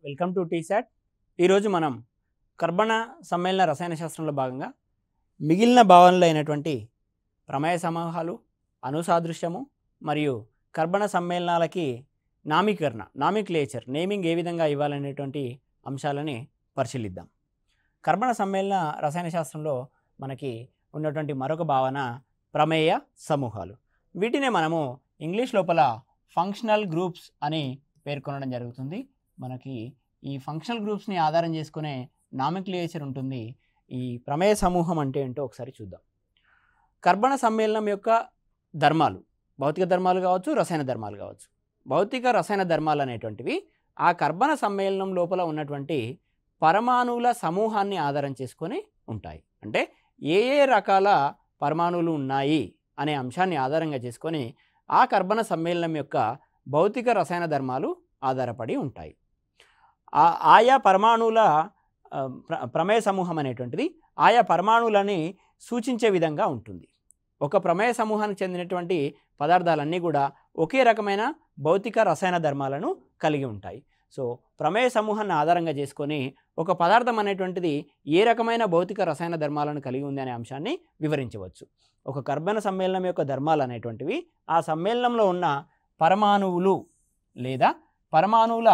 Welcome to T-SAT. ఈరోజు మనం కర్బన సమ్మేళన రసాయన శాస్త్రంలో భాగంగా మిగిలిన భావనలు అయినటువంటి ప్రమేయ సమూహాలు, అణుసాదృశ్యము మరియు కర్బన సమ్మేళనాలకి నామిక్లేచర్ నేమింగ్ ఏ విధంగా ఇవ్వాలనేటువంటి అంశాలని పరిశీలిద్దాం. కర్బన సమ్మేళన రసాయన శాస్త్రంలో మనకి ఉన్నటువంటి మరొక భావన ప్రమేయ సమూహాలు. వీటినే మనము ఇంగ్లీష్ లోపల ఫంక్షనల్ గ్రూప్స్ అని పేర్కొనడం జరుగుతుంది. మనకి ఈ ఫంక్షనల్ గ్రూప్స్ని ఆధారం చేసుకునే నామిక్లేచర్ ఉంటుంది. ఈ ప్రమేయ సమూహం అంటే ఏంటో ఒకసారి చూద్దాం. కర్బన సమ్మేళనం యొక్క ధర్మాలు, భౌతిక ధర్మాలు కావచ్చు, రసాయన ధర్మాలు కావచ్చు. భౌతిక రసాయన ధర్మాలు అనేటువంటివి ఆ కర్బన సమ్మేళనం లోపల ఉన్నటువంటి పరమాణువుల సమూహాన్ని ఆధారం చేసుకొని ఉంటాయి. అంటే ఏ ఏ రకాల పరమాణువులు ఉన్నాయి అనే అంశాన్ని ఆధారంగా చేసుకొని ఆ కర్బన సమ్మేళనం యొక్క భౌతిక రసాయన ధర్మాలు ఆధారపడి ఉంటాయి. ఆయా పరమాణువుల ప్రమేయ సమూహం అనేటువంటిది ఆయా పరమాణువులని సూచించే విధంగా ఉంటుంది. ఒక ప్రమేయ సమూహానికి చెందినటువంటి పదార్థాలన్నీ కూడా ఒకే రకమైన భౌతిక రసాయన ధర్మాలను కలిగి ఉంటాయి. సో ప్రమేయ సమూహాన్ని ఆధారంగా చేసుకొని ఒక పదార్థం అనేటువంటిది ఏ రకమైన భౌతిక రసాయన ధర్మాలను కలిగి ఉంది అనే అంశాన్ని వివరించవచ్చు. ఒక కర్బన సమ్మేళనం యొక్క ధర్మాలు అనేటువంటివి ఆ సమ్మేళనంలో ఉన్న పరమాణువులు లేదా పరమాణువుల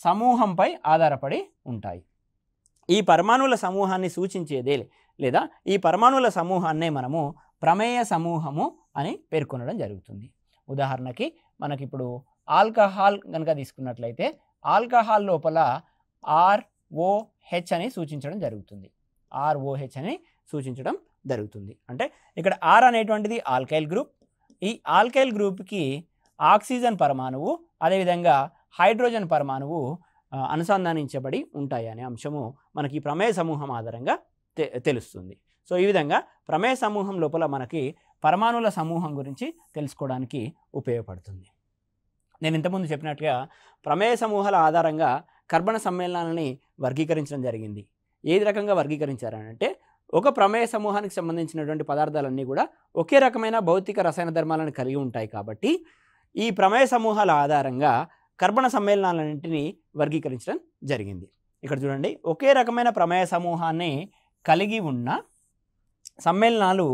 సమూహంపై ఆధారపడి ఉంటాయి. ఈ పరమాణువుల సమూహాన్ని సూచించేదే లేదా ఈ పరమాణువుల సమూహాన్నే మనము ప్రమేయ సమూహము అని పేర్కొనడం జరుగుతుంది. ఉదాహరణకి మనకిప్పుడు ఆల్కహాల్ కనుక తీసుకున్నట్లయితే ఆల్కహాల్ లోపల ROH అని సూచించడం జరుగుతుంది. ROH అని సూచించడం జరుగుతుంది. అంటే ఇక్కడ R అనేటువంటిది ఆల్కైల్ గ్రూప్. ఈ ఆల్కైల్ గ్రూప్కి ఆక్సిజన్ పరమాణువు అదేవిధంగా హైడ్రోజన్ పరమాణువు అనుసంధానించబడి ఉంటాయి అనే అంశము మనకి ప్రమేయ సమూహం ఆధారంగా తెలుస్తుంది. సో ఈ విధంగా ప్రమేయ సమూహం లోపల మనకి పరమాణువుల సమూహం గురించి తెలుసుకోవడానికి ఉపయోగపడుతుంది. నేను ఇంతకుముందు చెప్పినట్టుగా ప్రమేయ సమూహాల ఆధారంగా కర్బన సమ్మేళనాలని వర్గీకరించడం జరిగింది. ఏది రకంగా వర్గీకరించారంటే ఒక ప్రమేయ సమూహానికి సంబంధించినటువంటి పదార్థాలన్నీ కూడా ఒకే రకమైన భౌతిక రసాయన ధర్మాలను కలిగి ఉంటాయి. కాబట్టి ఈ ప్రమేయ సమూహాల ఆధారంగా కర్బన సమ్మేళనాలన్నింటినీ వర్గీకరించడం జరిగింది. ఇక్కడ చూడండి, ఒకే రకమైన ప్రమేయ సమూహాన్ని కలిగి ఉన్న సమ్మేళనాలు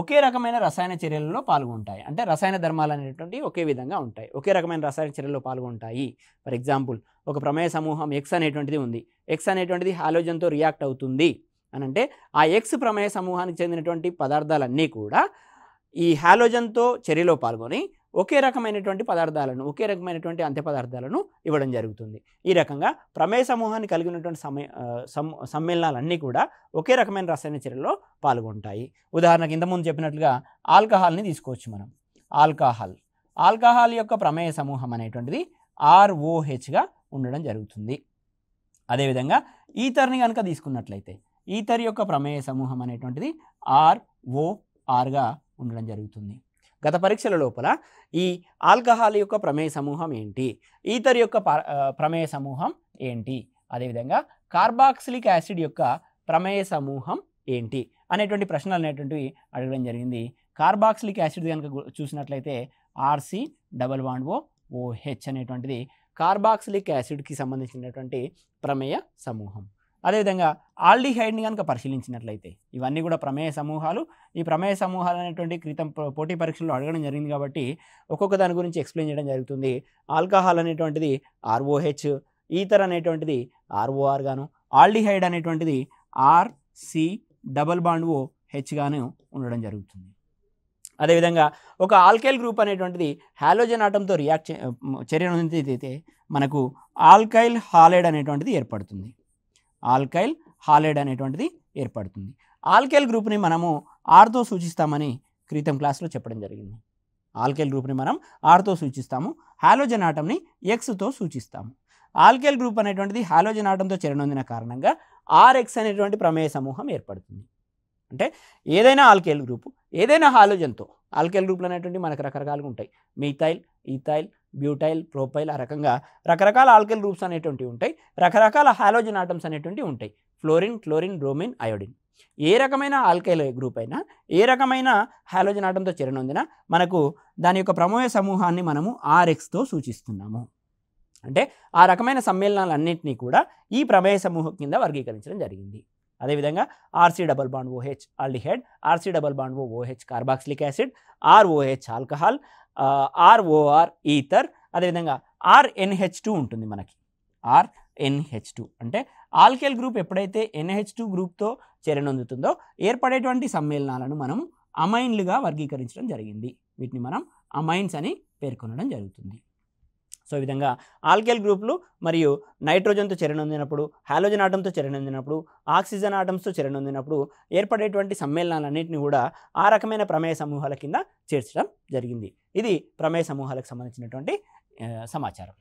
ఒకే రకమైన రసాయన చర్యలలో పాల్గొంటాయి. అంటే రసాయన ధర్మాలు అనేటువంటి ఒకే విధంగా ఉంటాయి, ఒకే రకమైన రసాయన చర్యల్లో పాల్గొంటాయి. ఫర్ ఎగ్జాంపుల్, ఒక ప్రమేయ సమూహం X అనేటువంటిది ఉంది. X అనేటువంటిది హాలోజన్తో రియాక్ట్ అవుతుంది అని అంటే ఆ X ప్రమేయ సమూహానికి చెందినటువంటి పదార్థాలన్నీ కూడా ఈ హాలోజన్తో చర్యలో పాల్గొని ఒకే రకమైనటువంటి పదార్థాలను, ఒకే రకమైనటువంటి అంత్య పదార్థాలను ఇవ్వడం జరుగుతుంది. ఈ రకంగా ప్రమేయ సమూహాన్ని కలిగి ఉన్నటువంటి సమ్మేళనాలన్నీ కూడా ఒకే రకమైన రసాయన చర్యలో పాల్గొంటాయి. ఉదాహరణకి ఇంతకుముందు చెప్పినట్లుగా ఆల్కహాల్ని తీసుకోవచ్చు మనం. ఆల్కహాల్ యొక్క ప్రమేయ సమూహం అనేటువంటిది ROHగా ఉండడం జరుగుతుంది. అదేవిధంగా ఈథర్ని కనుక తీసుకున్నట్లయితే ఈథర్ యొక్క ప్రమేయ సమూహం అనేటువంటిది RORగా ఉండడం జరుగుతుంది. గత పరీక్షల లోపల ఈ ఆల్కహాల్ యొక్క ప్రమేయ సమూహం ఏంటి, ఈథర్ యొక్క ప్రమేయ సమూహం ఏంటి, అదేవిధంగా కార్బాక్సిలిక్ యాసిడ్ యొక్క ప్రమేయ సమూహం ఏంటి అనేటువంటి ప్రశ్నలు అనేటువంటివి అడగడం జరిగింది. కార్బాక్సిలిక్ యాసిడ్ కనుక చూసినట్లయితే RC≡OH అనేటువంటిది కార్బాక్సిలిక్ యాసిడ్కి సంబంధించినటువంటి ప్రమేయ సమూహం. అదేవిధంగా ఆల్డిహైడ్ని కనుక పరిశీలించినట్లయితే ఇవన్నీ కూడా ప్రమేయ సమూహాలు. ఈ ప్రమేయ సమూహాలు అనేటువంటి క్రితం పోటీ పరీక్షల్లో అడగడం జరిగింది కాబట్టి ఒక్కొక్క దాని గురించి ఎక్స్ప్లెయిన్ చేయడం జరుగుతుంది. ఆల్కహాల్ అనేటువంటిది ROH, ఈథర్ అనేటువంటిది ROR గాను, ఆల్డిహైడ్ అనేటువంటిది RC≡OH గాను ఉండడం జరుగుతుంది. అదేవిధంగా ఒక ఆల్కైల్ గ్రూప్ అనేటువంటిది హాలోజన్ ఆటంతో చర్య నొందితే మనకు ఆల్కైల్ హాలైడ్ అనేటువంటిది ఏర్పడుతుంది. ఆల్కైల్ గ్రూప్ని మనము Rతో సూచిస్తామని క్రితం క్లాస్లో చెప్పడం జరిగింది. ఆల్కైల్ గ్రూప్ని మనం Rతో సూచిస్తాము, హాలోజన్ ఆటంని Xతో సూచిస్తాము. ఆల్కైల్ గ్రూప్ అనేటువంటిది హాలోజన్ ఆటంతో చెరనొందిన కారణంగా RX అనేటువంటి ప్రమేయ సమూహం ఏర్పడుతుంది. అంటే ఏదైనా ఆల్కైల్ గ్రూపు ఏదైనా హాలోజన్తో, ఆల్కైల్ గ్రూపులు అనేటువంటి మనకు రకరకాలుగా ఉంటాయి. మీథైల్, ఈథైల్, బ్యూటైల్, ప్రోపైల్, ఆ రకంగా రకరకాల ఆల్కైల్ గ్రూప్స్ అనేటువంటివి ఉంటాయి. రకరకాల హాలోజన్ ఆటమ్స్ అనేటువంటివి ఉంటాయి. Fluorine, chlorine, bromine, iodine. ఏ రకమైన ఆల్కైల్ గ్రూప్ అయినా, ఏ రకమైన హాలోజన్ ఆటంతో చెరనొందినా మనకు దాని యొక్క ప్రమేయ సమూహాన్ని మనము RXతో సూచిస్తున్నాము. అంటే ఆ రకమైన సమ్మేళనాలన్నింటినీ కూడా ఈ ప్రమేయ సమూహం కింద వర్గీకరించడం జరిగింది. అదేవిధంగా RC double bond OH aldehyde, RC double bond OH carboxylic acid, ROH alcohol, ROR ether, అదేవిధంగా ఆర్ఎన్హెచ్2 ఉంటుంది మనకి. ఆర్ఎన్హెచ్2 అంటే ఆల్కేల్ గ్రూప్ ఎప్పుడైతే NH2 గ్రూప్తో చేరనొందుతుందో ఏర్పడేటువంటి సమ్మేళనాలను మనం అమైన్లుగా వర్గీకరించడం జరిగింది. వీటిని మనం అమైన్స్ అని పేర్కొనడం జరుగుతుంది. సో ఈ విధంగా ఆల్కేల్ గ్రూపులు మరియు నైట్రోజన్తో చర్యనొందినప్పుడు, హాలోజన్ ఆటంతో చర్యనొందినప్పుడు, ఆక్సిజన్ ఆటమ్స్తో చర్యనొందినప్పుడు ఏర్పడేటువంటి సమ్మేళనాలన్నింటినీ కూడా ఆ రకమైన ప్రమేయ సమూహాల కింద చేర్చడం జరిగింది. ఇది ప్రమేయ సమూహాలకు సంబంధించినటువంటి సమాచారం.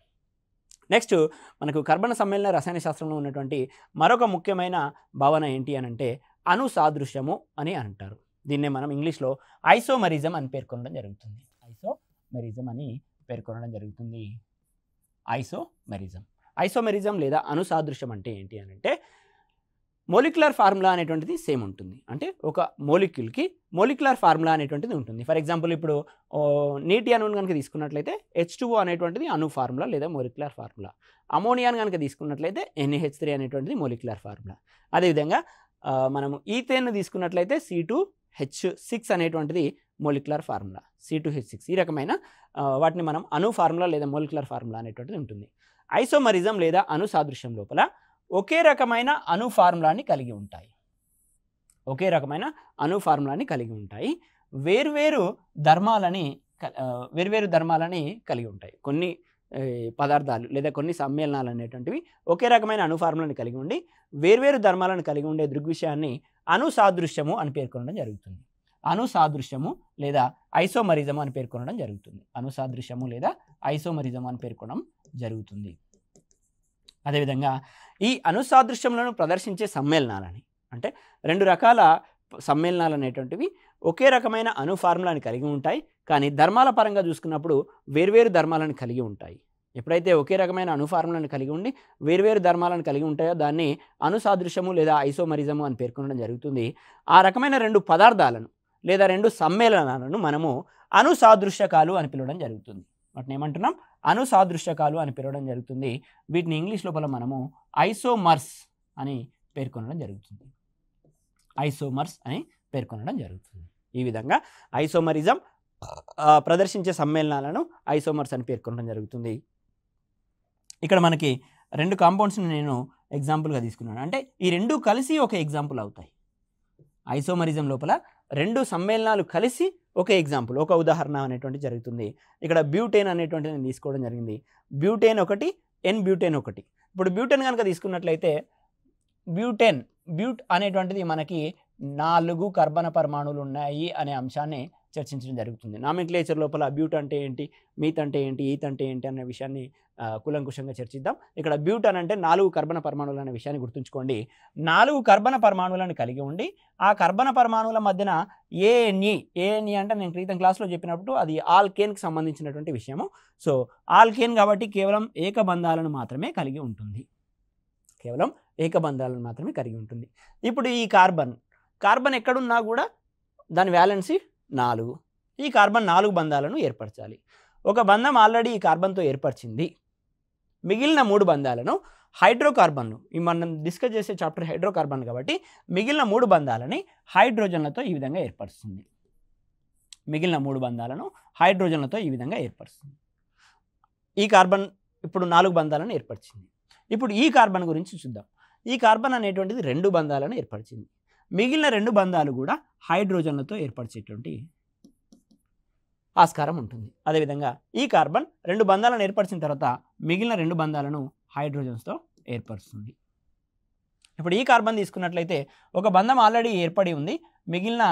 నెక్స్ట్ మనకు కర్బన సమ్మేళన రసాయన శాస్త్రంలో ఉన్నటువంటి మరొక ముఖ్యమైన భావన ఏంటి అని అంటే అనుసాదృశ్యము అని అంటారు. దీన్నే మనం ఇంగ్లీష్లో ఐసోమరిజం అని పేర్కొనడం జరుగుతుంది. ఐసోమెరిజం అని పేర్కొనడం జరుగుతుంది. ఐసోమెరిజం లేదా అనుసాదృశ్యం అంటే ఏంటి అని అంటే మోలిక్యులర్ ఫార్ములా అనేటువంటిది సేమ్ ఉంటుంది. అంటే ఒక మోలిక్యూల్కి మోలిక్యులర్ ఫార్ములా అనేటువంటిది ఉంటుంది. ఫర్ ఎగ్జాంపుల్ ఇప్పుడు నీటి అణువును కనుక తీసుకున్నట్లయితే H2O అనేటువంటిది అణు ఫార్ములా లేదా మోలిక్యులర్ ఫార్ములా. అమోనియాను కనుక తీసుకున్నట్లయితే NaH3 అనేటువంటిది మోలిక్యులర్ ఫార్ములా. అదేవిధంగా మనము ఈథేన్ను తీసుకున్నట్లయితే C2H6 అనేటువంటిది మోలిక్యులర్ ఫార్ములా. C2H6 ఈ రకమైన వాటిని మనం అణు ఫార్ములా లేదా మోలిక్యులర్ ఫార్ములా అనేటువంటిది ఉంటుంది. ఐసోమరిజం లేదా అనుసాదృశ్యం లోపల ఒకే రకమైన అణు ఫార్ములాని కలిగి ఉంటాయి. వేర్వేరు ధర్మాలని కలిగి ఉంటాయి. కొన్ని పదార్థాలు లేదా కొన్ని సమ్మేళనాలు అనేటువంటివి ఒకే రకమైన అణు ఫార్ములాని కలిగి ఉండి వేర్వేరు ధర్మాలను కలిగి ఉండే దృగ్విషయాన్ని అనుసాదృశ్యము అని పేర్కొనడం జరుగుతుంది. అనుసాదృశ్యము లేదా ఐసోమరిజం అని పేర్కొనడం జరుగుతుంది. అనుసాదృశ్యము లేదా ఐసోమరిజం అని పేర్కొనడం జరుగుతుంది. అదేవిధంగా ఈ అనుసాదృశ్యములను ప్రదర్శించే సమ్మేళనాలని అంటే రెండు రకాల సమ్మేళనాలు అనేటువంటివి ఒకే రకమైన అణు ఫార్ములాని కలిగి ఉంటాయి, కానీ ధర్మాల పరంగా చూసుకున్నప్పుడు వేర్వేరు ధర్మాలను కలిగి ఉంటాయి. ఎప్పుడైతే ఒకే రకమైన అణు ఫార్ములాను కలిగి ఉండి వేర్వేరు ధర్మాలను కలిగి ఉంటాయో దాన్ని అనుసాదృశ్యము లేదా ఐసోమరిజము అని పేర్కొనడం జరుగుతుంది. ఆ రకమైన రెండు పదార్థాలను లేదా రెండు సమ్మేళనాలను మనము అనుసాదృశ్యకాలు అని పిలవడం జరుగుతుంది. వాటిని ఏమంటున్నాం? అనుసాదృశ్యకాలు అని పిలవడం జరుగుతుంది. వీటిని ఇంగ్లీష్ లోపల మనము ఐసోమర్స్ అని పేర్కొనడం జరుగుతుంది. ఈ విధంగా ఐసోమరిజం ప్రదర్శించే సమ్మేళనాలను ఐసోమర్స్ అని పేర్కొనడం జరుగుతుంది. ఇక్కడ మనకి రెండు కాంపౌండ్స్ని నేను ఎగ్జాంపుల్గా తీసుకున్నాను. అంటే ఈ రెండు కలిసి ఒక ఎగ్జాంపుల్ అవుతాయి. ఐసోమరిజం లోపల రెండు సమ్మేళనాలు కలిసి ఒక ఎగ్జాంపుల్, ఒక ఉదాహరణ అనేటువంటి జరుగుతుంది. ఇక్కడ బ్యూటేన్ అనేటువంటి నేను తీసుకోవడం జరిగింది. బ్యూటేన్ ఒకటి, N-బ్యూటేన్ ఒకటి. ఇప్పుడు బ్యూటేన్ కనుక తీసుకున్నట్లయితే బ్యూట్ అనేటువంటిది మనకి 4 కర్బన పరమాణువులు ఉన్నాయి అనే అంశాన్ని చర్చించడం జరుగుతుంది. నామిక్లేచర్ లోపల బ్యూట్ అంటే ఏంటి, మీత్ అంటే ఏంటి, ఈత్ అంటే ఏంటి అనే విషయాన్ని కూలంకుషంగా చర్చిద్దాం. ఇక్కడ బ్యూట్ అని అంటే 4 కర్బన పరమాణువులు అనే విషయాన్ని గుర్తుంచుకోండి. 4 కర్బన పరమాణువులను కలిగి ఉండి ఆ కర్బన పరమాణువుల మధ్యన ఏఎన్ఈ అంటే నేను క్రితం క్లాస్లో చెప్పినప్పుడు అది ఆల్కేన్కి సంబంధించినటువంటి విషయము. సో ఆల్కేన్ కాబట్టి కేవలం ఏకబంధాలను మాత్రమే కలిగి ఉంటుంది. ఇప్పుడు ఈ కార్బన్ ఎక్కడున్నా కూడా దాని వ్యాలెన్సీ 4. ఈ కార్బన్ 4 బంధాలను ఏర్పరచాలి. ఒక బంధం ఆల్రెడీ ఈ కార్బన్తో ఏర్పరిచింది. మిగిలిన 3 బంధాలను హైడ్రోకార్బన్లు, మనం డిస్కస్ చేసే చాప్టర్ హైడ్రోకార్బన్ కాబట్టి మిగిలిన 3 బంధాలని హైడ్రోజన్లతో ఈ విధంగా ఏర్పరుస్తుంది. ఈ కార్బన్ ఇప్పుడు 4 బంధాలను ఏర్పరిచింది. ఇప్పుడు ఈ కార్బన్ గురించి చూద్దాం. ఈ కార్బన్ అనేటువంటిది 2 బంధాలను ఏర్పరిచింది. మిగిలిన 2 బంధాలు కూడా హైడ్రోజన్లతో ఏర్పరిచేటువంటి ఆస్కారం ఉంటుంది. అదేవిధంగా ఈ కార్బన్ 2 బంధాలను ఏర్పరిచిన తర్వాత మిగిలిన 2 బంధాలను హైడ్రోజన్స్తో ఏర్పరుస్తుంది. ఇప్పుడు ఈ కార్బన్ తీసుకున్నట్లయితే ఒక బంధం ఆల్రెడీ ఏర్పడి ఉంది. మిగిలిన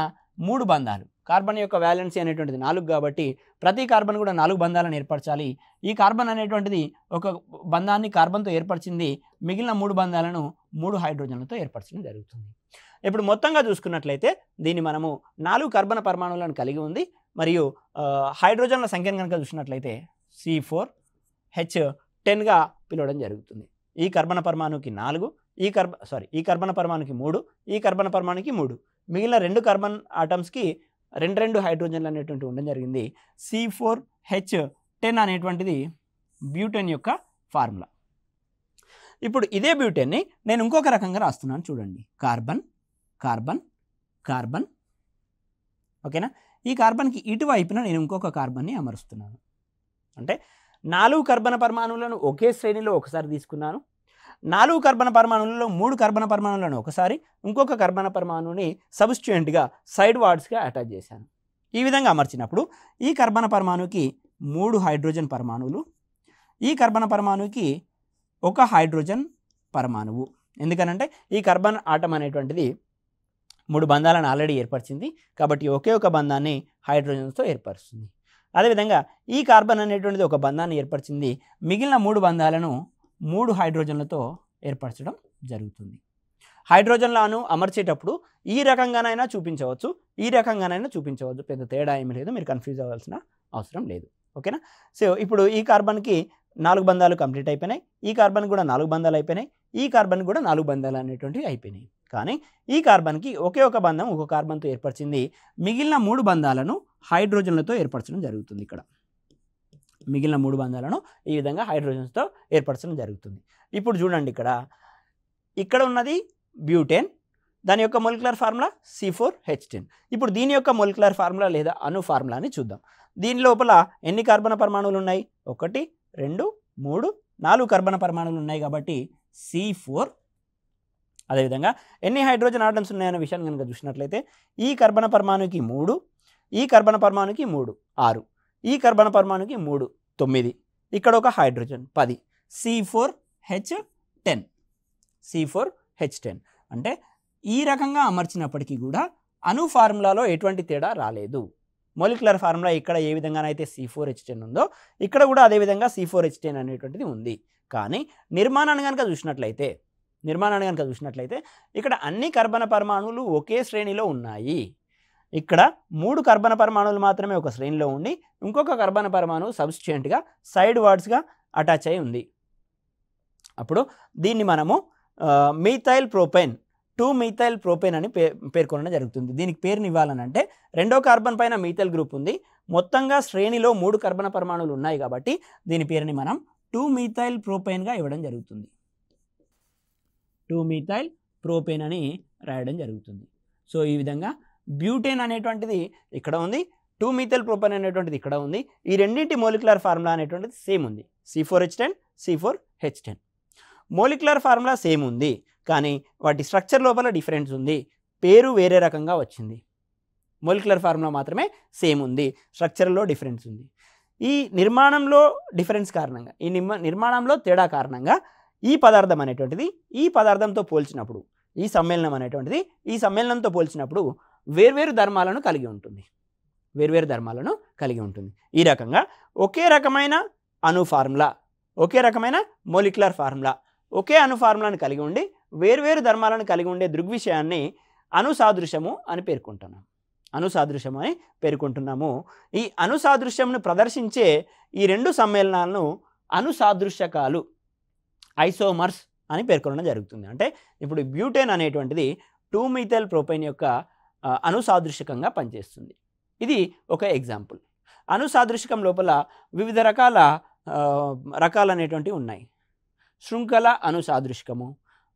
3 బంధాలు, కార్బన్ యొక్క వ్యాలెన్సీ అనేటువంటిది 4 కాబట్టి ప్రతి కార్బన్ కూడా 4 బంధాలను ఏర్పరచాలి. ఈ కార్బన్ అనేటువంటిది ఒక బంధాన్ని కార్బన్తో ఏర్పరిచింది. మిగిలిన 3 బంధాలను 3 హైడ్రోజన్లతో ఏర్పరచడం జరుగుతుంది. ఇప్పుడు మొత్తంగా చూసుకున్నట్లయితే దీన్ని మనము 4 కర్బన పరమాణువులను కలిగి ఉంది. మరియు హైడ్రోజన్ల సంఖ్యను కనుక చూసినట్లయితే C4H10గా పిలవడం జరుగుతుంది. ఈ కర్బన పరమాణువుకి 4, ఈ కర్బన పరమాణువుకి 3, ఈ కర్బన పరమాణువుకి 3, మిగిలిన 2 కార్బన్ ఆటమ్స్కి 2 హైడ్రోజన్లు అనేటువంటి ఉండడం జరిగింది. C4H10 అనేటువంటిది బ్యూటేన్ యొక్క ఫార్ములా. ఇప్పుడు ఇదే బ్యూటేన్ని నేను ఇంకొక రకంగా రాస్తున్నాను చూడండి. కార్బన్ కార్బన్ కార్బన్, ఓకేనా. ఈ కార్బన్కి ఇటువైపున నేను ఇంకొక కార్బన్ని అమరుస్తున్నాను. అంటే 4 కర్బన పరమాణువులను ఒకే శ్రేణిలో ఒకసారి తీసుకున్నాను. 4 కర్బన పరమాణువులలో 3 కర్బన పరమాణువులను ఒకసారి, ఇంకొక కర్బన పరమాణువుని సబ్స్టిట్యూయెంట్గా సైడ్ వార్డ్స్గా అటాచ్ చేశాను. ఈ విధంగా అమర్చినప్పుడు ఈ కర్బన పరమాణువుకి 3 హైడ్రోజన్ పరమాణువులు, ఈ కర్బన పరమాణువుకి 1 హైడ్రోజన్ పరమాణువు. ఎందుకనంటే ఈ కార్బన్ ఆటం అనేటువంటిది 3 బంధాలను ఆల్రెడీ ఏర్పరిచింది కాబట్టి ఒకే ఒక బంధాన్ని హైడ్రోజన్స్తో ఏర్పరుస్తుంది. అదేవిధంగా ఈ కార్బన్ అనేటువంటిది ఒక బంధాన్ని ఏర్పరిచింది, మిగిలిన 3 బంధాలను 3 హైడ్రోజన్లతో ఏర్పరచడం జరుగుతుంది. హైడ్రోజన్లను అమర్చేటప్పుడు ఈ రకంగానైనా చూపించవచ్చు, ఈ రకంగానైనా చూపించవచ్చు, పెద్ద తేడా ఏమీ లేదు, మీరు కన్ఫ్యూజ్ అవ్వాల్సిన అవసరం లేదు. ఓకేనా. సో ఇప్పుడు ఈ కార్బన్కి 4 బంధాలు కంప్లీట్ అయిపోయినాయి, ఈ కార్బన్ కూడా 4 బంధాలు అయిపోయినాయి, ఈ కార్బన్ కూడా 4 బంధాలు అనేటువంటివి అయిపోయినాయి. కానీ ఈ కార్బన్కి ఒకే ఒక బంధం ఒక కార్బన్తో ఏర్పరిచింది, మిగిలిన 3 బంధాలను హైడ్రోజన్లతో ఏర్పరచడం జరుగుతుంది. ఇక్కడ మిగిలిన 3 బంధాలను ఈ విధంగా హైడ్రోజన్స్తో ఏర్పరచడం జరుగుతుంది. ఇప్పుడు చూడండి, ఇక్కడ ఉన్నది బ్యూటేన్, దాని యొక్క మొలిక్యులర్ ఫార్ములా C4H10. ఇప్పుడు దీని యొక్క మొలిక్యులర్ ఫార్ములా లేదా అణు ఫార్ములాని చూద్దాం. దీని లోపల ఎన్ని కార్బన పరమాణువులు ఉన్నాయి? 1 2 3 4 కార్బన పరమాణువులు ఉన్నాయి కాబట్టి C4. అదేవిధంగా ఎన్ని హైడ్రోజన్ ఆటమ్స్ ఉన్నాయనే విషయాన్ని కనుక చూసినట్లయితే ఈ కార్బన పరమాణువుకి 3, ఈ కార్బన పరమాణువుకి 3 6, ఈ కార్బన పరమాణువుకి 3 9, ఇక్కడ ఒక హైడ్రోజన్ 10, C4H10. C4H10 అంటే ఈ రకంగా అమర్చినప్పటికీ కూడా అణు ఫార్ములాలో ఎటువంటి తేడా రాలేదు. మొలిక్యులర్ ఫార్ములా ఇక్కడ ఏ విధంగానైతే C4H10 ఉందో ఇక్కడ కూడా అదేవిధంగా C4H10 అనేటువంటిది ఉంది. కానీ నిర్మాణాన్ని కనుక చూసినట్లయితే ఇక్కడ అన్ని కార్బన పరమాణువులు ఒకే శ్రేణిలో ఉన్నాయి. ఇక్కడ 3 కార్బన పరమాణువులు మాత్రమే ఒక శ్రేణిలో ఉండి ఇంకొక కార్బన పరమాణువు సబ్స్టిట్యూయెంట్గా సైడ్ వార్డ్స్గా అటాచ్ అయి ఉంది. అప్పుడు దీన్ని మనము మీథైల్ ప్రోపేన్ 2-మీథైల్ ప్రోపేన్ అని పేర్కొనడం జరుగుతుంది. దీనికి పేరుని ఇవ్వాలనంటే రెండో కార్బన్ పైన మీథైల్ గ్రూప్ ఉంది, మొత్తంగా శ్రేణిలో 3 కార్బన పరమాణువులు ఉన్నాయి కాబట్టి దీని పేరుని మనం 2-మీథైల్ ప్రోపేన్గా ఇవ్వడం జరుగుతుంది. 2-మీథైల్ ప్రోపేన్ అని రాయడం జరుగుతుంది. సో ఈ విధంగా బ్యూటేన్ అనేటువంటిది ఇక్కడ ఉంది, 2-మీథైల్ ప్రోపేన్ అనేటువంటిది ఇక్కడ ఉంది. ఈ రెండింటి మోలిక్యులర్ ఫార్ములా అనేటువంటిది సేమ్ ఉంది, C4H10 C4H10. Molecular formula same ఉంది కానీ వాటి స్ట్రక్చర్ లోపల డిఫరెన్స్ ఉంది, పేరు వేరే రకంగా వచ్చింది. మోలిక్యులర్ ఫార్ములా మాత్రమే సేమ్ ఉంది, స్ట్రక్చర్లో డిఫరెన్స్ ఉంది. ఈ నిర్మాణంలో డిఫరెన్స్ కారణంగా, ఈ నిర్మాణంలో తేడా కారణంగా ఈ పదార్థం అనేటువంటిది ఈ పదార్థంతో పోల్చినప్పుడు, ఈ సమ్మేళనం అనేటువంటిది ఈ సమ్మేళనంతో పోల్చినప్పుడు వేర్వేరు ధర్మాలను కలిగి ఉంటుంది. ఈ రకంగా ఒకే రకమైన అణు ఫార్ములా, ఒకే రకమైన మోలిక్యులర్ ఫార్ములా, ఒకే అణు ఫార్ములాను కలిగి ఉండి వేర్వేరు ధర్మాలను కలిగి ఉండే దృగ్విషయాన్ని అణుసాదృశ్యము అని పేర్కొంటున్నాము. ఈ అణుసాదృశ్యమును ప్రదర్శించే ఈ 2 సమ్మేళనాలను అణుసాదృశ్యకాలు, ఐసోమర్స్ అని పేర్కొనడం జరుగుతుంది. అంటే ఇప్పుడు బ్యూటేన్ అనేటువంటిది 2-మీథైల్ ప్రోపైన్ యొక్క అణుసాదృశ్యకంగా పనిచేస్తుంది. ఇది ఒక ఎగ్జాంపుల్. అణుసాదృశ్యకం లోపల వివిధ రకాలు అనేటువంటివి ఉన్నాయి. శృంఖల అణుసాదృశ్యకము,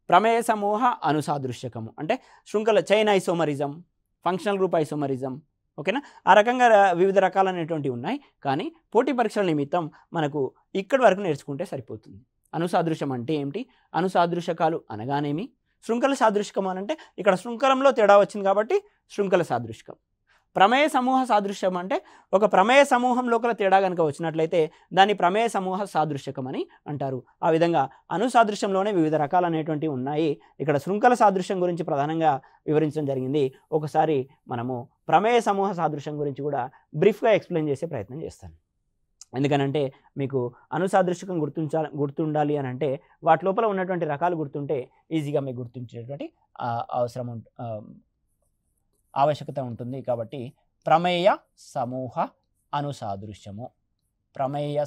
ప్రమేయ సమూహ అణుసాదృశ్యకము, అంటే శృంఖల chain isomerism, functional group isomerism, ఓకేనా. ఆ రకంగా వివిధ రకాలైనటువంటివి ఉన్నాయి. కానీ పోటీ పరీక్షల నిమిత్తం మనకు ఇక్కడి వరకు నేర్చుకుంటే సరిపోతుంది. అణుసాదృశ్యం అంటే ఏమిటి, అణుసాదృశ్యకాలు అనగానేమి, శృంఖల సాదృశ్యకం అంటే ఇక్కడ శృంఖలంలో తేడా వచ్చింది కాబట్టి శృంఖల సాదృశ్యకం. ప్రమేయ సమూహ సాదృశ్యం అంటే ఒక ప్రమేయ సమూహం లోపల తేడా కనుక వచ్చినట్లయితే దాన్ని ప్రమేయ సమూహ సాదృశ్యకం అని అంటారు. ఆ విధంగా అణుసాదృశ్యంలోనే వివిధ రకాలనేటువంటివి ఉన్నాయి. ఇక్కడ శృంఖల సాదృశ్యం గురించి ప్రధానంగా వివరించడం జరిగింది. ఒకసారి మనము ప్రమేయ సమూహ సాదృశ్యం గురించి కూడా బ్రీఫ్గా ఎక్స్ప్లెయిన్ చేసే ప్రయత్నం చేస్తాను. ఎందుకనంటే మీకు అణుసాదృశ్యకం గుర్తుండాలి అని అంటే వాటి లోపల ఉన్నటువంటి రకాలు గుర్తుంటే ఈజీగా మీకు గుర్తుంచేటువంటి ఆవశ్యకత ఉంటుంది. కాబట్టి ప్రమేయ సమూహ అణుసాదృశ్యము, ప్రమేయ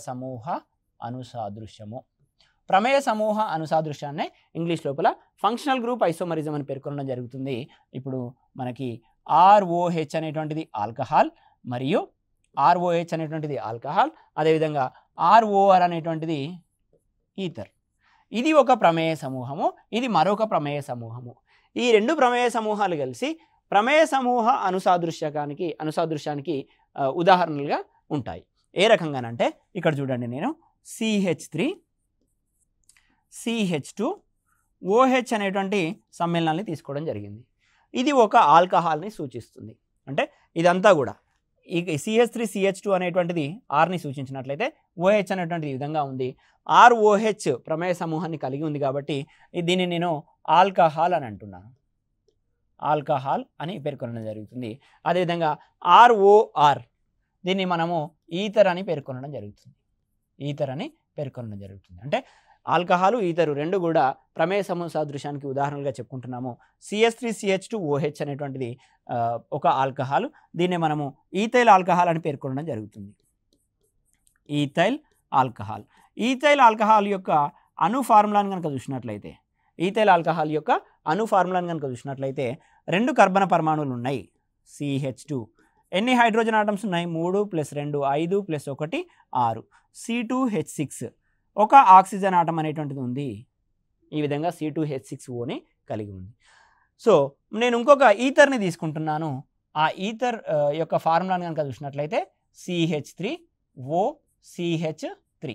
సమూహ అణుసాదృశ్యాన్ని ఇంగ్లీష్ లోపల ఫంక్షనల్ గ్రూప్ ఐసోమరిజం అని పేర్కొనడం జరుగుతుంది. ఇప్పుడు మనకి ROH అనేటువంటిది ఆల్కహాల్ మరియు ROH అనేటువంటిది ఆల్కహాల్, అదేవిధంగా ROR అనేటువంటిది ఈథర్. ఇది ఒక ప్రమేయ సమూహము, ఇది మరొక ప్రమేయ సమూహము. ఈ రెండు ప్రమేయ సమూహాలు కలిసి ప్రమేయ సమూహ అనుసాదృశ్యానికి ఉదాహరణలుగా ఉంటాయి. ఏ రకంగానంటే ఇక్కడ చూడండి, నేను CH3 CH2 OH అనేటువంటి సమ్మేళనాన్ని తీసుకోవడం జరిగింది. ఇది ఒక ఆల్కహాల్ని సూచిస్తుంది. అంటే ఇదంతా కూడా ఈ CH3 CH2 అనేటువంటిది Rని సూచించినట్లయితే OH అనేటువంటిది ఈ విధంగా ఉంది. ROH ప్రమేయ సమూహాన్ని కలిగి ఉంది కాబట్టి దీన్ని నేను ఆల్కహాల్ అని అంటున్నాను. ఆల్కహాల్ అని పేర్కొనడం జరుగుతుంది. అదేవిధంగా ROR దీన్ని మనము ఈథర్ అని పేర్కొనడం జరుగుతుంది. ఈథర్ అని పేర్కొనడం జరుగుతుంది. అంటే ఆల్కహాలు ఈథరు రెండు కూడా ప్రమేయ సమూహ సాదృశ్యానికి ఉదాహరణలుగా చెప్పుకుంటున్నాము. CH3 CH2 OH అనేటువంటిది ఒక ఆల్కహాల్. దీన్ని మనము ఈథైల్ ఆల్కహాల్ అని పేర్కొనడం జరుగుతుంది. Ethyl alcohol. ఈథైల్ ఆల్కహాల్ యొక్క అణు ఫార్ములాను కనుక చూసినట్లయితే, ఈథైల్ ఆల్కహాల్ యొక్క అణు ఫార్ములాను కనుక చూసినట్లయితే రెండు కర్బన పరమాణువులు ఉన్నాయి. CH2 ఎన్ని హైడ్రోజన్ ఆటమ్స్ ఉన్నాయి? 3 + 2 5 + 1 6. C2H6 ఒక ఆక్సిజన్ ఆటం అనేటువంటిది ఉంది. ఈ విధంగా C2H6Oని కలిగి ఉంది. సో నేను ఇంకొక ఈథర్ని తీసుకుంటున్నాను. ఆ ఈథర్ యొక్క ఫార్ములాను కనుక చూసినట్లయితే CH3OCH3.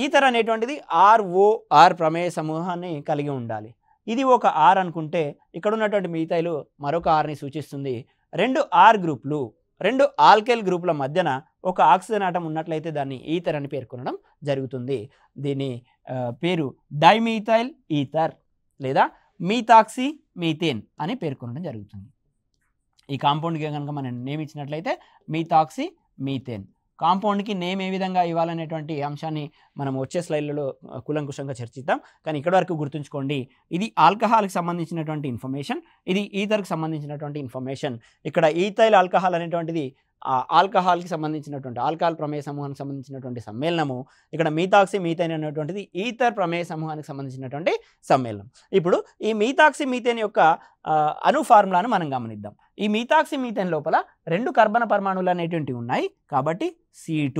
ఈథర్ అనేటువంటిది ROR ప్రమేయ సమూహాన్ని కలిగి ఉండాలి. ఇది ఒక R అనుకుంటే ఇక్కడ ఉన్నటువంటి మిగతాయిలు మరొక Rని సూచిస్తుంది. రెండు R గ్రూపులు, రెండు ఆల్కైల్ గ్రూపుల మధ్యన ఒక ఆక్సిజన్ ఆటం ఉన్నట్లయితే దాన్ని ఈథర్ అని పేర్కొనడం జరుగుతుంది. దీని పేరు డైమీథైల్ ఈథర్ లేదా మీథాక్సీ మీథేన్ అని పేర్కొనడం జరుగుతుంది. ఈ కాంపౌండ్కి కనుక మనం నేమ్ ఇచ్చినట్లయితే మీథాక్సీ మీథేన్. కాంపౌండ్కి నేమ్ ఏ విధంగా ఇవ్వాలనేటువంటి అంశాన్ని మనం వచ్చే స్లైడ్లలో కూలంకుషంగా చర్చిద్దాం. కానీ ఇక్కడ వరకు గుర్తుంచుకోండి, ఇది ఆల్కహాల్కి సంబంధించినటువంటి ఇన్ఫర్మేషన్, ఇది ఈథర్కి సంబంధించినటువంటి ఇన్ఫర్మేషన్. ఇక్కడ ఈథైల్ ఆల్కహాల్ అనేటువంటిది ఆల్కహాల్కి సంబంధించినటువంటి ఆల్కహాల్ ప్రమేయ సమూహానికి సంబంధించినటువంటి సమ్మేళనము. ఇక్కడ మీథాక్సీ మీథేన్ అనేటువంటిది ఈథర్ ప్రమేయ సమూహానికి సంబంధించినటువంటి సమ్మేళనం. ఇప్పుడు ఈ మీథాక్సీ మీథేన్ యొక్క అణు ఫార్ములాను మనం గమనిద్దాం. ఈ మీథాక్సీ మీథేన్ లోపల రెండు కర్బన పరమాణువులు అనేటువంటివి ఉన్నాయి కాబట్టి C2.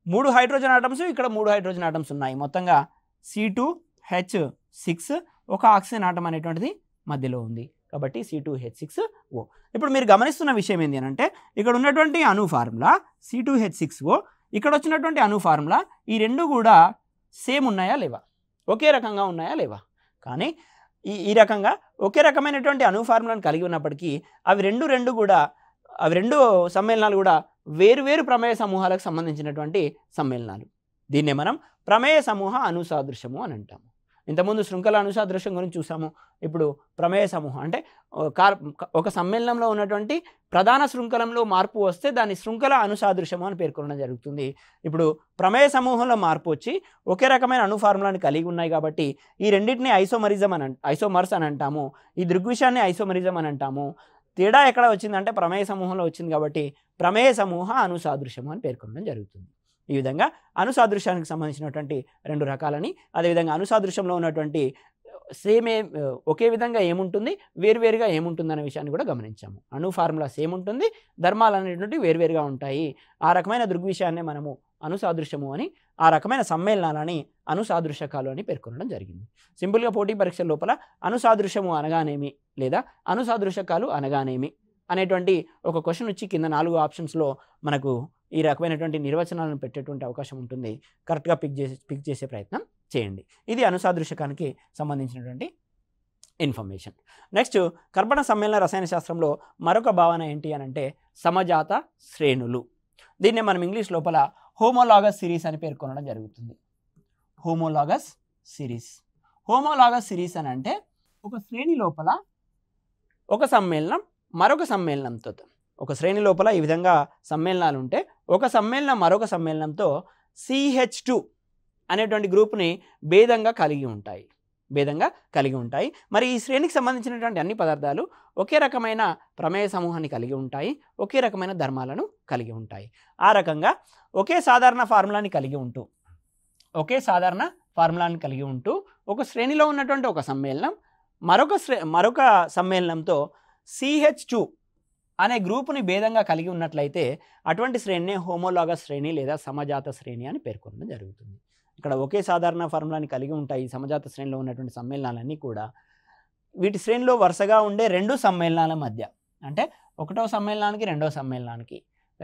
3 హైడ్రోజన్ ఆటమ్స్, ఇక్కడ 3 హైడ్రోజన్ ఆటమ్స్ ఉన్నాయి. మొత్తంగా C2H6 ఒక ఆక్సిజన్ ఆటం అనేటువంటిది మధ్యలో ఉంది కాబట్టి C2H6O. ఇప్పుడు మీరు గమనిస్తున్న విషయం ఏంటి అంటే ఇక్కడ ఉన్నటువంటి అణు ఫార్ములా C2H6O, ఇక్కడ వచ్చినటువంటి అణు ఫార్ములా ఈ రెండు కూడా సేమ్ ఉన్నాయా లేవా, ఒకే రకంగా ఉన్నాయా లేవా? కానీ ఈ రకంగా ఒకే రకమైనటువంటి అణు ఫార్ములాను కలిగి ఉన్నప్పటికీ అవి రెండు సమ్మేళనాలు కూడా వేరువేరు ప్రమేయ సమూహాలకు సంబంధించినటువంటి సమ్మేళనాలు. దీన్నే మనం ప్రమేయ సమూహ అనుసాదృశ్యము అని అంటాము. ఇంతకుముందు శృంఖల అనుసాదృశ్యం గురించి చూసాము. ఇప్పుడు ప్రమేయ సమూహం అంటే ఒక సమ్మేళనంలో ఉన్నటువంటి ప్రధాన శృంఖలంలో మార్పు వస్తే దాన్ని శృంఖల అనుసాదృశ్యము అని పేర్కొనడం జరుగుతుంది. ఇప్పుడు ప్రమేయ సమూహంలో మార్పు వచ్చి ఒకే రకమైన అణు ఫార్ములాని కలిగి ఉన్నాయి కాబట్టి ఈ రెండింటిని ఐసోమర్స్ అని అంటాము. ఈ దృగ్విషయాన్ని ఐసోమరిజం అని అంటాము. తేడా ఎక్కడ వచ్చిందంటే ప్రమేయ సమూహంలో వచ్చింది కాబట్టి ప్రమేయ సమూహ అనుసాదృశ్యము అని పేర్కొనడం జరుగుతుంది. ఈ విధంగా అనుసాదృశ్యానికి సంబంధించినటువంటి రెండు రకాలని, అదేవిధంగా అనుసాదృశ్యంలో ఉన్నటువంటి ఒకే విధంగా ఏముంటుంది, వేరువేరుగా ఏముంటుంది అనే విషయాన్ని కూడా గమనించాము. అణు ఫార్ములా సేమ్ ఉంటుంది, ధర్మాలు అనేటువంటి వేరువేరుగా ఉంటాయి. ఆ రకమైన దృగ్విషయాన్ని మనము అనుసాదృశ్యము అని, ఆ రకమైన సమ్మేళనాలని అనుసాదృశకాలు అని పేర్కొనడం జరిగింది. సింపుల్గా పోటీ పరీక్షల లోపల అనుసాదృశ్యము అనగానేమి లేదా అనుసాదృశకాలు అనగానేమి అనేటువంటి ఒక క్వశ్చన్ వచ్చి కింద 4 ఆప్షన్స్లో మనకు ఈ రకమైనటువంటి నిర్వచనాలను పెట్టేటువంటి అవకాశం ఉంటుంది. కరెక్ట్గా పిక్ చేసే ప్రయత్నం చేయండి. ఇది అనుసాదృశకానికి సంబంధించినటువంటి ఇన్ఫర్మేషన్. నెక్స్ట్, కర్బన సమ్మేళన రసాయన శాస్త్రంలో మరొక భావన ఏంటి అని అంటే సమజాత శ్రేణులు. దీన్నే మనం ఇంగ్లీష్ లోపల హోమోలాగస్ సిరీస్ అని పేర్కొనడం జరుగుతుంది. Homologous series. హోమోలాగస్ సిరీస్ అని అంటే ఒక శ్రేణి లోపల ఒక సమ్మేళనం మరొక సమ్మేళనంతో, ఒక శ్రేణి లోపల ఈ విధంగా సమ్మేళనాలు ఉంటే ఒక సమ్మేళనం మరొక సమ్మేళనంతో CH2 అనేటువంటి గ్రూప్ని భేదంగా కలిగి ఉంటాయి. మరి ఈ శ్రేణికి సంబంధించినటువంటి అన్ని పదార్థాలు ఒకే రకమైన ప్రమేయ సమూహాన్ని కలిగి ఉంటాయి, ఒకే రకమైన ధర్మాలను కలిగి ఉంటాయి. ఆ రకంగా ఒకే సాధారణ ఫార్ములాని కలిగి ఉంటూ ఒక శ్రేణిలో ఉన్నటువంటి ఒక సమ్మేళనం మరొక సమ్మేళనంతో CH2 అనే గ్రూపుని భేదంగా కలిగి ఉన్నట్లయితే అటువంటి శ్రేణిని హోమోలాగస్ శ్రేణి లేదా సమజాత శ్రేణి అని పేర్కొనడం జరుగుతుంది. ఇక్కడ ఒకే సాధారణ ఫార్ములాని కలిగి ఉంటాయి ఈ సమజాత శ్రేణిలో ఉన్నటువంటి సమ్మేళనాలన్నీ కూడా. వీటి శ్రేణిలో వరుసగా ఉండే రెండు సమ్మేళనాల మధ్య, అంటే ఒకటో సమ్మేళనానికి రెండో సమ్మేళనానికి,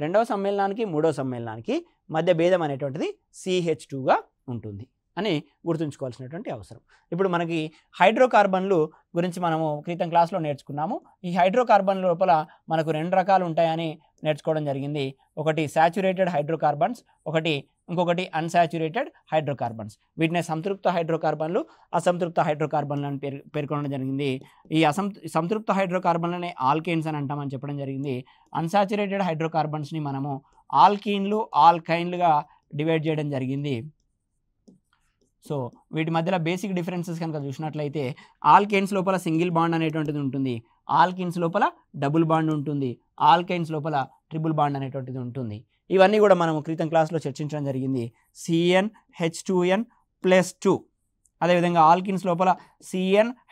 రెండవ సమ్మేళనానికి మూడో సమ్మేళనానికి మధ్య భేదం అనేటువంటిది CH2గా ఉంటుంది అని గుర్తుంచుకోవాల్సినటువంటి అవసరం. ఇప్పుడు మనకి హైడ్రోకార్బన్లు గురించి మనము క్రితం క్లాస్లో నేర్చుకున్నాము. ఈ హైడ్రోకార్బన్ లోపల మనకు రెండు రకాలు ఉంటాయని నేర్చుకోవడం జరిగింది. ఒకటి సాచురేటెడ్ హైడ్రోకార్బన్స్, ఇంకొకటి అన్సాచురేటెడ్ హైడ్రోకార్బన్స్. వీటిని సంతృప్త హైడ్రోకార్బన్లు, అసంతృప్త హైడ్రోకార్బన్లు అని పేర్కొనడం జరిగింది. ఈ సంతృప్త హైడ్రోకార్బన్లని ఆల్కేన్స్ అని అంటామని చెప్పడం జరిగింది. అన్సాచురేటెడ్ హైడ్రోకార్బన్స్ని మనము ఆల్కీన్లు, ఆల్కైన్లుగా డివైడ్ చేయడం జరిగింది. సో వీటి మధ్యలో బేసిక్ డిఫరెన్సెస్ కనుక చూసినట్లయితే ఆల్కేన్స్ లోపల సింగిల్ బాండ్ అనేటువంటిది ఉంటుంది, ఆల్కిన్స్ లోపల డబుల్ బాండ్ ఉంటుంది, ఆల్కైన్స్ లోపల ట్రిపుల్ బాండ్ అనేటువంటిది ఉంటుంది. ఇవన్నీ కూడా మనం క్రితం క్లాస్లో చర్చించడం జరిగింది. CnH2n+2. అదేవిధంగా ఆల్కిన్స్ లోపల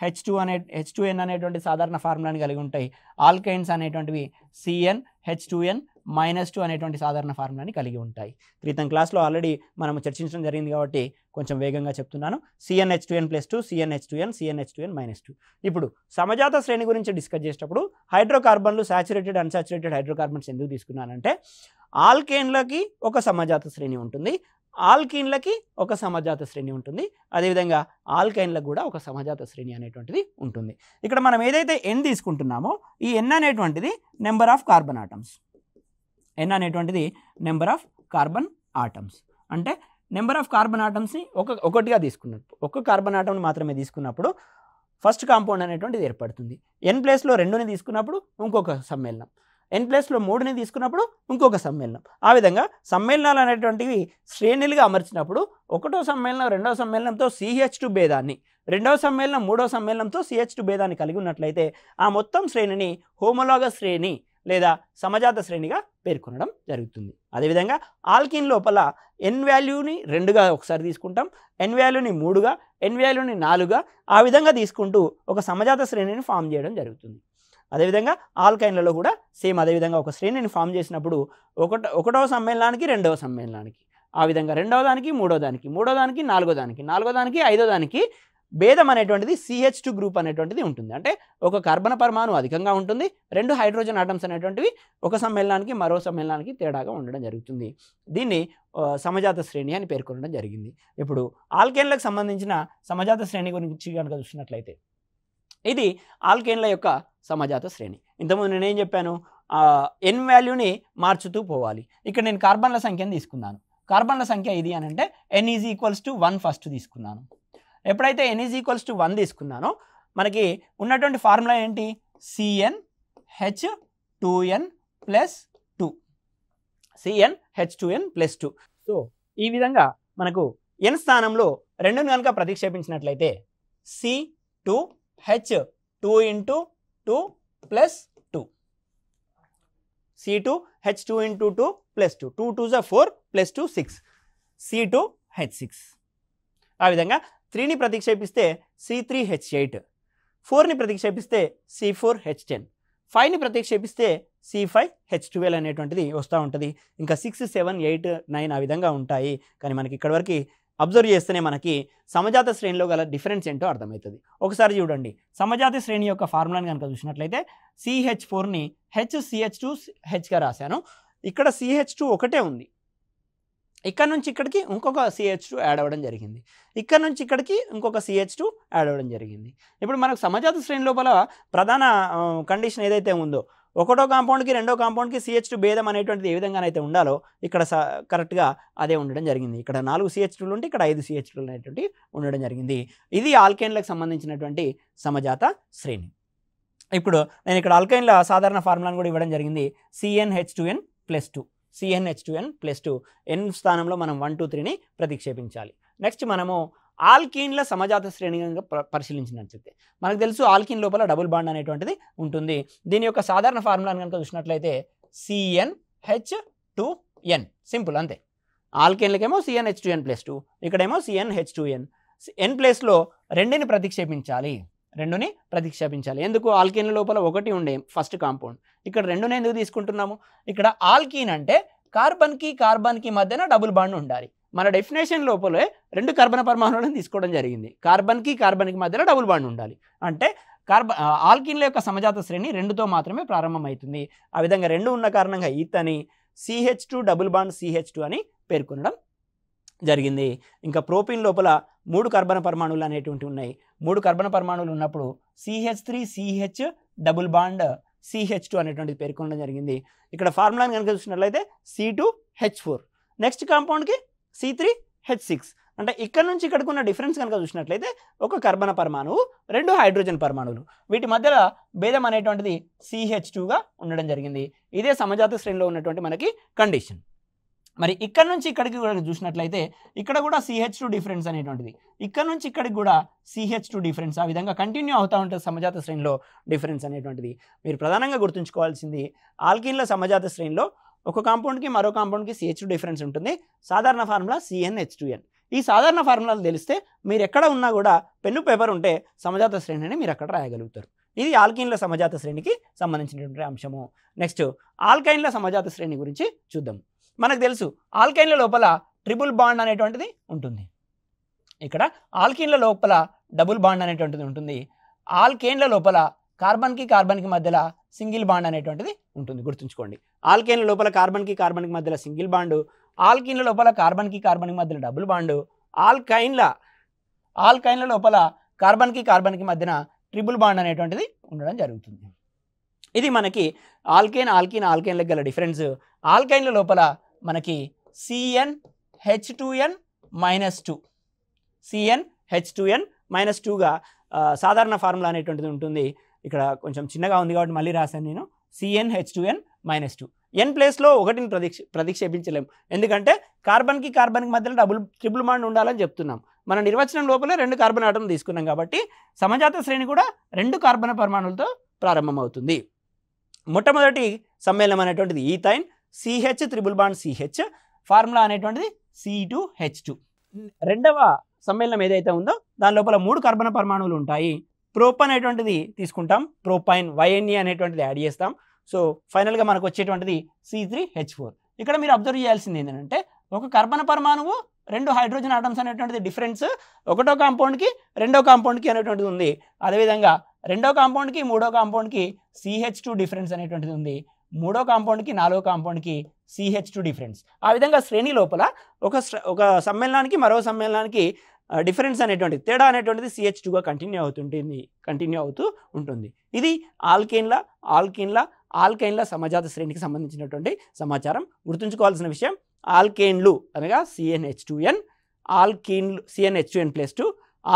H2n అనేటువంటి సాధారణ ఫార్ములాని కలిగి ఉంటాయి. ఆల్కైన్స్ అనేటువంటివి CnH2n-2 అనేటువంటి సాధారణ ఫార్ములాని కలిగి ఉంటాయి. క్రితం క్లాస్లో ఆల్రెడీ మనం చర్చించడం జరిగింది కాబట్టి కొంచెం వేగంగా చెప్తున్నాను. CnH2n+2, CnH2n-2. ఇప్పుడు సమజాత శ్రేణి గురించి డిస్కస్ చేసేటప్పుడు హైడ్రోకార్బన్లు సాచురేటెడ్, అన్సాచురేటెడ్ హైడ్రోకార్బన్స్ ఎందుకు తీసుకున్నానంటే ఆల్కేన్లకి ఒక సమజాత శ్రేణి ఉంటుంది, ఆల్కీన్లకి ఒక సమజాత శ్రేణి ఉంటుంది, అదేవిధంగా ఆల్కైన్లకు కూడా ఒక సమజాత శ్రేణి అనేటువంటిది ఉంటుంది. ఇక్కడ మనం ఏదైతే N తీసుకుంటున్నామో ఈ N అనేటువంటిది number of carbon atoms. N అనేటువంటిది నెంబర్ ఆఫ్ కార్బన్ ఆటమ్స్. అంటే నెంబర్ ఆఫ్ కార్బన్ ఆటమ్స్ని ఒకటిగా తీసుకున్నప్పుడు, ఒక కార్బన్ ఆటమ్ని మాత్రమే తీసుకున్నప్పుడు ఫస్ట్ కాంపౌండ్ అనేటువంటిది ఏర్పడుతుంది. N ప్లేస్లో 2ని తీసుకున్నప్పుడు ఇంకొక సమ్మేళనం, N ప్లేస్లో 3ని తీసుకున్నప్పుడు ఇంకొక సమ్మేళనం. ఆ విధంగా సమ్మేళనాలు అనేటువంటివి శ్రేణులుగా అమర్చినప్పుడు ఒకటో సమ్మేళనం రెండవ సమ్మేళనంతో CH2 భేదాన్ని, రెండవ సమ్మేళనం మూడవ సమ్మేళనంతో CH2 భేదాన్ని కలిగి ఉన్నట్లయితే ఆ మొత్తం శ్రేణిని హోమోలాగస్ శ్రేణి లేదా సమజాత శ్రేణిగా పేర్కొనడం జరుగుతుంది. అదేవిధంగా ఆల్కిన్ లోపల N వాల్యూని 2గా ఒకసారి తీసుకుంటాం, N వాల్యూని 3గా, N వాల్యూని 4గా, ఆ విధంగా తీసుకుంటూ ఒక సమజాత శ్రేణిని ఫామ్ చేయడం జరుగుతుంది. అదేవిధంగా ఆల్కైన్లలో కూడా సేమ్ అదేవిధంగా ఒక శ్రేణిని ఫామ్ చేసినప్పుడు ఒకటవ సమ్మేళనానికి రెండవ సమ్మేళనానికి, ఆ విధంగా రెండవ దానికి మూడో దానికి, మూడో దానికి నాలుగో దానికి, నాలుగో దానికి ఐదో దానికి భేదం అనేటువంటిది CH2 గ్రూప్ అనేటువంటిది ఉంటుంది. అంటే ఒక కార్బన పరమాణు అధికంగా ఉంటుంది, రెండు హైడ్రోజన్ ఆటమ్స్ అనేటువంటివి ఒక సమ్మేళనానికి మరో సమ్మేళనానికి తేడాగా ఉండడం జరుగుతుంది. దీన్ని సమజాత శ్రేణి అని పేర్కొనడం జరిగింది. ఇప్పుడు ఆల్కేన్లకు సంబంధించిన సమజాత శ్రేణి గురించి కనుక చూసినట్లయితే ఇది ఆల్కేన్ల యొక్క సమజాత శ్రేణి. ఇంతకుముందు నేనేం చెప్పాను, N వాల్యూని మార్చుతూ పోవాలి. ఇక్కడ నేను కార్బన్ల సంఖ్యను తీసుకున్నాను. కార్బన్ల సంఖ్య ఇది అని అంటే N = 1 ఫస్ట్ తీసుకున్నాను. ఎప్పుడైతే N = 1 తీసుకున్నానో మనకి ఉన్నటువంటి ఫార్ములా ఏంటి, CnH2n+2. CnH2n+2. సో ఈ విధంగా మనకు N స్థానంలో 2ని కనుక ప్రతిక్షేపించినట్లయితే C2H2 + 2. C2H2 + 2. 2 2s are 4 + 2 6. C2H6. ఆ విధంగా 3ని ప్రతిక్షేపిస్తే C3H8, 4ని ప్రతిక్షేపిస్తే C4H10, 5ని ప్రతిక్షేపిస్తే C5H12 అనేటువంటిది వస్తూ ఉంటుంది. ఇంకా 6 7 8 9 ఆ విధంగా ఉంటాయి. కానీ మనకి ఇక్కడ వరకు అబ్జర్వ్ చేస్తేనే మనకి సమజాత శ్రేణిలో గల డిఫరెన్స్ ఏంటో అర్థమవుతుంది. ఒకసారి చూడండి, సమజాత శ్రేణి యొక్క ఫార్ములాని కనుక చూసినట్లయితే CH4ని HCH2Hగా రాశాను. ఇక్కడ CH2 ఒకటే ఉంది, ఇక్కడ నుంచి ఇక్కడికి ఇంకొక CH2 యాడ్ అవ్వడం జరిగింది, ఇక్కడ నుంచి ఇక్కడికి ఇంకొక CH2 యాడ్ అవ్వడం జరిగింది. ఇప్పుడు మనకు సమజాత శ్రేణి లోపల ప్రధాన కండిషన్ ఏదైతే ఉందో, ఒకటో కాంపౌండ్కి రెండో కాంపౌండ్కి CH2 భేదం అనేటువంటిది ఏ విధంగానైతే ఉండాలో ఇక్కడ కరెక్ట్గా అదే ఉండడం జరిగింది. ఇక్కడ 4 CH2లు ఉంటే ఇక్కడ 5 CH2లు అనేటువంటి ఉండడం జరిగింది. ఇది ఆల్కైన్లకు సంబంధించినటువంటి సమజాత శ్రేణి. ఇప్పుడు నేను ఇక్కడ ఆల్కైన్ల సాధారణ ఫార్ములాను కూడా ఇవ్వడం జరిగింది, CnH2n+2. CnH2n+2. N స్థానంలో మనం 1 2 3ని ప్రతిక్షేపించాలి. నెక్స్ట్ మనము ఆల్కీన్ల సమజాత శ్రేణి కనుక పరిశీలించినట్లయితే మనకు తెలుసు ఆల్కీన్ లోపల డబుల్ బాండ్ అనేటువంటిది ఉంటుంది. దీని యొక్క సాధారణ ఫార్ములాను కనుక చూసినట్లయితే CnH2n. సింపుల్, అంతే. ఆల్కీన్లకేమో CnH2n+2, ఇక్కడేమో CnH2n. N ప్లేస్లో 2ని ప్రతిక్షేపించాలి. 2ని ప్రతిక్షేపించాలి. ఎందుకు? ఆల్కీన్ల లోపల 1 ఉండే ఫస్ట్ కాంపౌండ్, ఇక్కడ 2ని ఎందుకు తీసుకుంటున్నాము? ఇక్కడ ఆల్కీన్ అంటే కార్బన్కి మధ్యన డబుల్ బాండ్ ఉండాలి. మన డెఫినేషన్ లోపలే 2 కార్బన్ పరమాణువులను తీసుకోవడం జరిగింది. కార్బన్కి మధ్యలో డబుల్ బాండ్ ఉండాలి అంటే ఆల్కీన్ల యొక్క సమజాత శ్రేణి 2తో మాత్రమే ప్రారంభమవుతుంది. ఆ విధంగా 2 ఉన్న కారణంగా ఈథని CH2 డబుల్ బాండ్ CH2 అని పేర్కొనడం జరిగింది. ఇంకా ప్రోపీన్ లోపల 3 కార్బన్ పరమాణువులు అనేటువంటి ఉన్నాయి. 3 కార్బన్ పరమాణువులు ఉన్నప్పుడు CH3CH డబుల్ బాండ్ CH2 అనేటువంటిది పేర్కొనడం జరిగింది. ఇక్కడ ఫార్ములాని కనుక చూసినట్లయితే C2H4, నెక్స్ట్ కాంపౌండ్కి C3H6. అంటే ఇక్కడ నుంచి ఇక్కడికి ఉన్న డిఫరెన్స్ కనుక చూసినట్లయితే ఒక కార్బన్ పరమాణువు 2 హైడ్రోజన్ పరమాణువులు, వీటి మధ్యలో భేదం అనేటువంటిది CH2గా ఉండడం జరిగింది. ఇదే సమజాత శ్రేణిలో ఉన్నటువంటి మనకి కండిషన్. మరి ఇక్కడ నుంచి ఇక్కడికి కూడా చూసినట్లయితే ఇక్కడ కూడా CH2 డిఫరెన్స్ అనేటువంటిది, ఇక్కడ నుంచి ఇక్కడికి కూడా CH2 డిఫరెన్స్, ఆ విధంగా కంటిన్యూ అవుతూ ఉంటుంది సమజాత శ్రేణిలో డిఫరెన్స్ అనేటువంటిది. మీరు ప్రధానంగా గుర్తుంచుకోవాల్సింది ఆల్కీన్ల సమజాత శ్రేణిలో ఒక కాంపౌండ్కి మరో కాంపౌండ్కి CH2 డిఫరెన్స్ ఉంటుంది. సాధారణ ఫార్ములా CnH2n. ఈ సాధారణ ఫార్ములాలు తెలిస్తే మీరు ఎక్కడ ఉన్నా కూడా పెన్ను పేపర్ ఉంటే సమజాత శ్రేణిని మీరు అక్కడ రాయగలుగుతారు. ఇది ఆల్కీన్ల సమజాత శ్రేణికి సంబంధించినటువంటి అంశము. నెక్స్ట్ ఆల్కైన్ల సమజాత శ్రేణి గురించి చూద్దాం. మనకు తెలుసు ఆల్కైన్ల లోపల ట్రిపుల్ బాండ్ అనేటువంటిది ఉంటుంది. ఇక్కడ ఆల్కీన్ల లోపల డబుల్ బాండ్ అనేటువంటిది ఉంటుంది. ఆల్కేన్ల లోపల కార్బన్కి మధ్యలో సింగిల్ బాండ్ అనేటువంటిది ఉంటుంది. గుర్తుంచుకోండి, ఆల్కేన్ల లోపల కార్బన్కి మధ్యలో సింగిల్ బాండు, ఆల్కీన్ల లోపల కార్బన్కి మధ్యలో డబుల్ బాండు, ఆల్కైన్ల లోపల కార్బన్కి మధ్యన ట్రిపుల్ బాండ్ అనేటువంటిది ఉండడం జరుగుతుంది. ఇది మనకి ఆల్కైన్లకు గల డిఫరెన్స్. ఆల్కైన్ల లోపల మనకి CnH2n -2, CnH2n -2గా సాధారణ ఫార్ములా అనేటువంటిది ఉంటుంది. ఇక్కడ కొంచెం చిన్నగా ఉంది కాబట్టి మళ్ళీ రాశాను నేను, CnH2n -2. ఎన్ ప్లేస్లో 1ని ప్రతిక్షేపించలేం, ఎందుకంటే కార్బన్కి మధ్యలో ట్రిపుల్ బాండ్ ఉండాలని చెప్తున్నాం. మన నిర్వచనం లోపలే 2 కార్బన్ ఆటం తీసుకున్నాం కాబట్టి సమజాత శ్రేణి కూడా 2 కార్బన్ పరమాణువులతో ప్రారంభమవుతుంది. మొట్టమొదటి సమ్మేళనం అనేటువంటిది ఈథైన్, CH triple bond CH, formula అనేటువంటిది C2H2. రెండవ సమ్మేళనం ఏదైతే ఉందో దాని లోపల 3 కార్బన్ పరమాణువులు ఉంటాయి. ప్రోపన్ అనేటువంటిది తీసుకుంటాం, ప్రోపైన్ YNE అనేటువంటిది యాడ్ చేస్తాం. సో ఫైనల్గా మనకు వచ్చేటువంటిది C3H4. ఇక్కడ మీరు అబ్జర్వ్ చేయాల్సింది ఏంటంటే ఒక కార్బన్ పరమాణువు 2 హైడ్రోజన్ ఆటమ్స్ అనేటువంటిది డిఫరెన్స్ ఒకటో కాంపౌండ్కి రెండో కాంపౌండ్కి అనేటువంటిది ఉంది. అదేవిధంగా రెండో కాంపౌండ్కి మూడో కాంపౌండ్కి CH2 డిఫరెన్స్ అనేటువంటిది ఉంది. మూడో కాంపౌండ్కి నాలుగో కాంపౌండ్కి CH2 డిఫరెన్స్. ఆ విధంగా శ్రేణి లోపల ఒక సమ్మేళనానికి మరో సమ్మేళనానికి డిఫరెన్స్ అనేటువంటిది తేడా అనేటువంటిది CH2గా కంటిన్యూ అవుతూ ఉంటుంది. ఇది ఆల్కైన్ల సమజాత శ్రేణికి సంబంధించినటువంటి సమాచారం. గుర్తుంచుకోవాల్సిన విషయం, ఆల్కేన్లు అనగా CnH2n, CnH2n+2,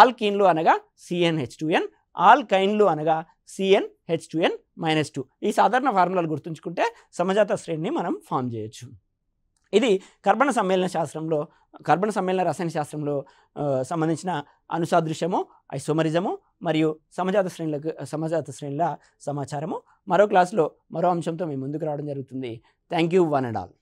ఆల్కీన్లు అనగా CnH2n, ఆల్కైన్లు అనగా CnH2n -2. ఈ సాధారణ ఫార్ములాలు గుర్తుంచుకుంటే సమజాత శ్రేణిని మనం ఫామ్ చేయొచ్చు. ఇది కర్బన సమ్మేళన రసాయన శాస్త్రంలో సంబంధించిన అనుసాదృశ్యము, ఐసోమరిజము మరియు సమజాత శ్రేణుల సమాచారము. మరో క్లాసులో మరో అంశంతో మీ ముందుకు రావడం జరుగుతుంది. Thank you one and all.